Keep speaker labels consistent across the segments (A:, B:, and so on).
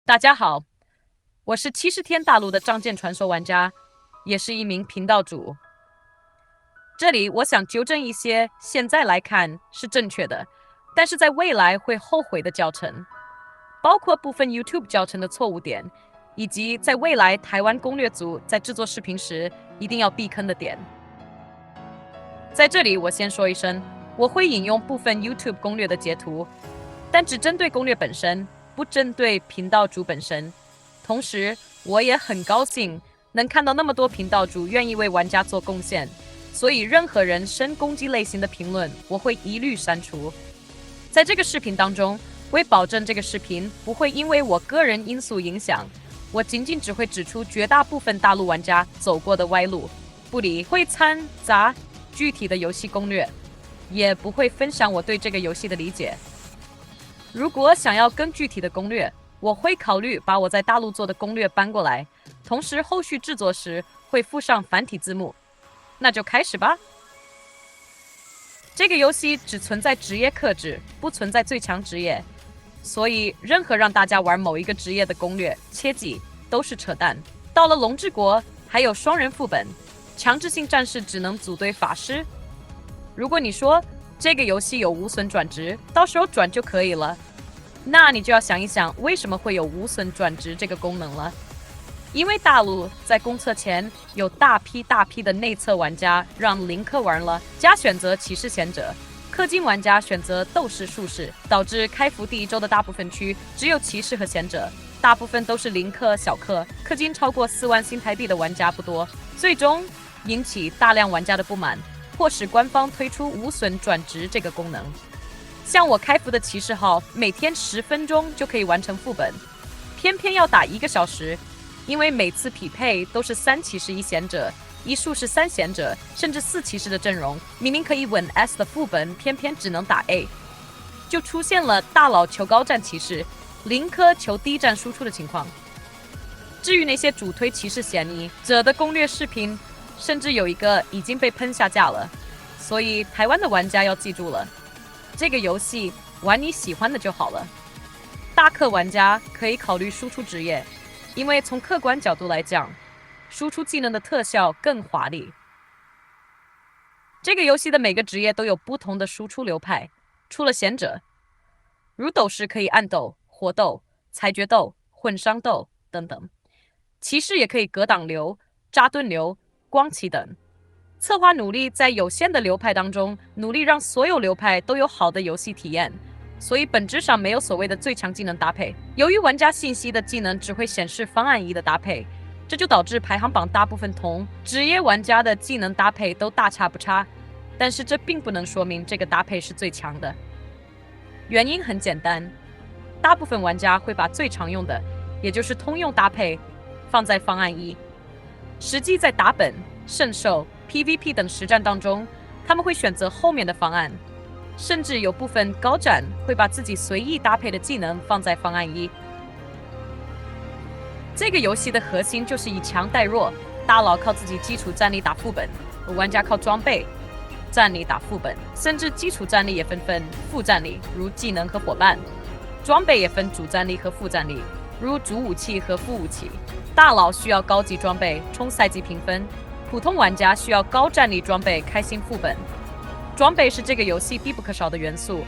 A: 大家好，我是70天大陆的仗剑传说玩家，也是一名频道主。这里我想纠正一些现在来看是正确的，但是在未来会后悔的教程，包括部分 YouTube 教程的错误点，以及在未来台湾攻略组在制作视频时一定要避坑的点。在这里我先说一声，我会引用部分 YouTube 攻略的截图，但只针对攻略本身，不针对频道主本身。同时，我也很高兴能看到那么多频道主愿意为玩家做贡献，所以任何人身攻击类型的评论，我会一律删除。在这个视频当中，为保证这个视频不会因为我个人因素影响，我仅仅只会指出绝大部分大陆玩家走过的歪路，不理会掺杂具体的游戏攻略，也不会分享我对这个游戏的理解。如果想要更具体的攻略，我会考虑把我在大陆做的攻略搬过来，同时后续制作时会附上繁体字幕。那就开始吧。这个游戏只存在职业克制，不存在最强职业，所以任何让大家玩某一个职业的攻略，切记都是扯淡。到了龙之国，还有双人副本，强制性战士只能组队法师。如果你说这个游戏有无损转职，到时候转就可以了，那你就要想一想为什么会有无损转职这个功能了。因为大陆在公测前有大批的内测玩家让林氪玩了，加选择骑士贤者，氪金玩家选择斗士术士，导致开服第一周的大部分区只有骑士和贤者，大部分都是零氪小氪，氪金超过4万新台币的玩家不多，最终引起大量玩家的不满，迫使官方推出无损转职这个功能。像我开服的骑士号，每天10分钟就可以完成副本，偏偏要打1个小时，因为每次匹配都是3骑士1贤者，一术士3贤者，甚至4骑士的阵容，明明可以稳 S 的副本，偏偏只能打 A， 就出现了大佬求高战骑士，零氪求低战输出的情况。至于那些主推骑士嫌疑者的攻略视频，甚至有一个已经被喷下架了，所以台湾的玩家要记住了，这个游戏玩你喜欢的就好了。大氪玩家可以考虑输出职业，因为从客观角度来讲，输出技能的特效更华丽。这个游戏的每个职业都有不同的输出流派，除了贤者，如斗士可以暗斗、火斗、裁决斗、混伤斗等等，骑士也可以格挡流、扎盾流、光骑等。策划努力在有限的流派当中，努力让所有流派都有好的游戏体验，所以本质上没有所谓的最强技能搭配。由于玩家信息的技能只会显示方案1的搭配，这就导致排行榜大部分同职业玩家的技能搭配都大差不差，但是这并不能说明这个搭配是最强的。原因很简单，大部分玩家会把最常用的，也就是通用搭配放在方案1，实际在打本、圣兽、PVP 等实战当中，他们会选择后面的方案，甚至有部分高战会把自己随意搭配的技能放在方案1。这个游戏的核心就是以强带弱，大佬靠自己基础战力打副本，玩家靠装备战力打副本，甚至基础战力也分副战力，如技能和伙伴；装备也分主战力和副战力，如主武器和副武器。大佬需要高级装备冲赛季评分，普通玩家需要高战力装备开新副本。装备是这个游戏必不可少的元素，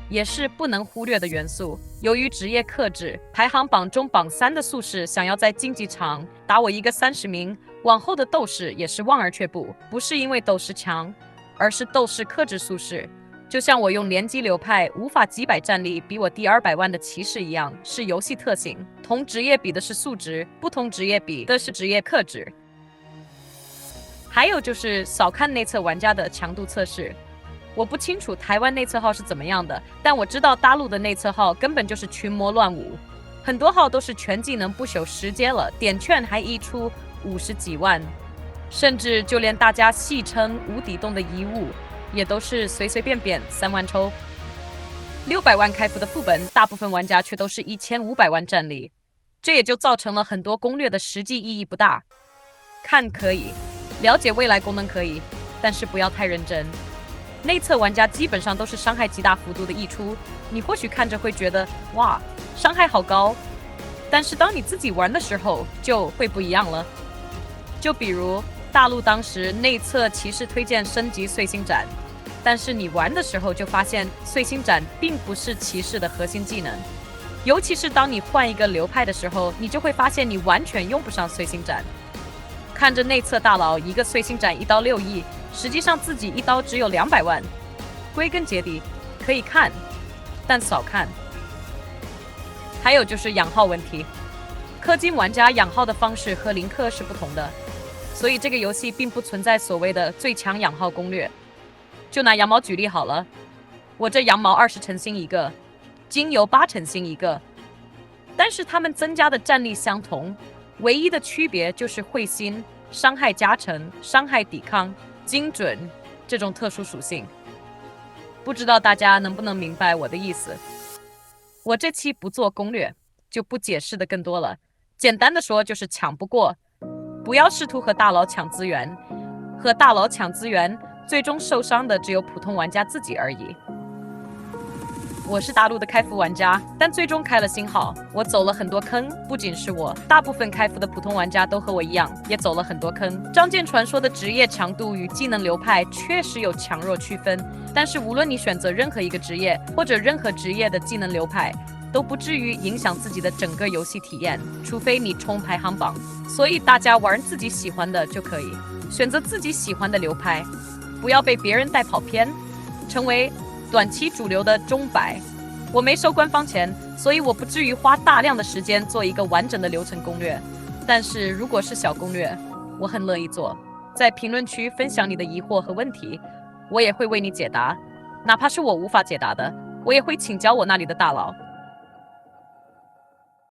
A: 也是不能忽略的元素。由于职业克制，排行榜中榜3的术士想要在竞技场打我一个30名，往后的斗士也是望而却步，不是因为斗士强，而是斗士克制术士。就像我用联机流派无法几百战力比我低200万的骑士一样，是游戏特性。同职业比的是数值，不同职业比的是职业克制。还有就是少看内测玩家的强度测试。我不清楚台湾内测号是怎么样的，但我知道大陆的内测号根本就是群魔乱舞，很多号都是全技能不朽10阶了，点券还溢出50几万，甚至就连大家戏称无底洞的遗物，也都是随便3万抽。600万开服的副本，大部分玩家却都是1500万战力，这也就造成了很多攻略的实际意义不大。看可以，了解未来功能可以，但是不要太认真。内测玩家基本上都是伤害极大幅度的溢出，你或许看着会觉得哇，伤害好高，但是当你自己玩的时候就会不一样了。就比如大陆当时内测骑士推荐升级碎星斩，但是你玩的时候就发现碎星斩并不是骑士的核心技能，尤其是当你换一个流派的时候，你就会发现你完全用不上碎星斩。看着内测大佬一个碎星斩1刀6亿，实际上自己一刀只有200万。归根结底，可以看，但少看。还有就是养号问题，氪金玩家养号的方式和零氪是不同的，所以这个游戏并不存在所谓的最强养号攻略。就拿羊毛举例好了，我这羊毛20成星一个，精油8成星一个，但是它们增加的战力相同，唯一的区别就是会心、伤害加成、伤害抵抗、精准这种特殊属性。不知道大家能不能明白我的意思？我这期不做攻略，就不解释的更多了。简单的说就是抢不过，不要试图和大佬抢资源，和大佬抢资源，最终受伤的只有普通玩家自己而已。我是大陆的开服玩家，但最终开了新号，我走了很多坑，不仅是我，大部分开服的普通玩家都和我一样，也走了很多坑。张剑传说的职业强度与技能流派确实有强弱区分，但是无论你选择任何一个职业或者任何职业的技能流派，都不至于影响自己的整个游戏体验，除非你冲排行榜。所以大家玩自己喜欢的就可以，选择自己喜欢的流派，不要被别人带跑偏，成为短期主流的钟摆。我没收官方钱，所以我不至于花大量的时间做一个完整的流程攻略。但是如果是小攻略，我很乐意做。在评论区分享你的疑惑和问题，我也会为你解答。哪怕是我无法解答的，我也会请教我那里的大佬。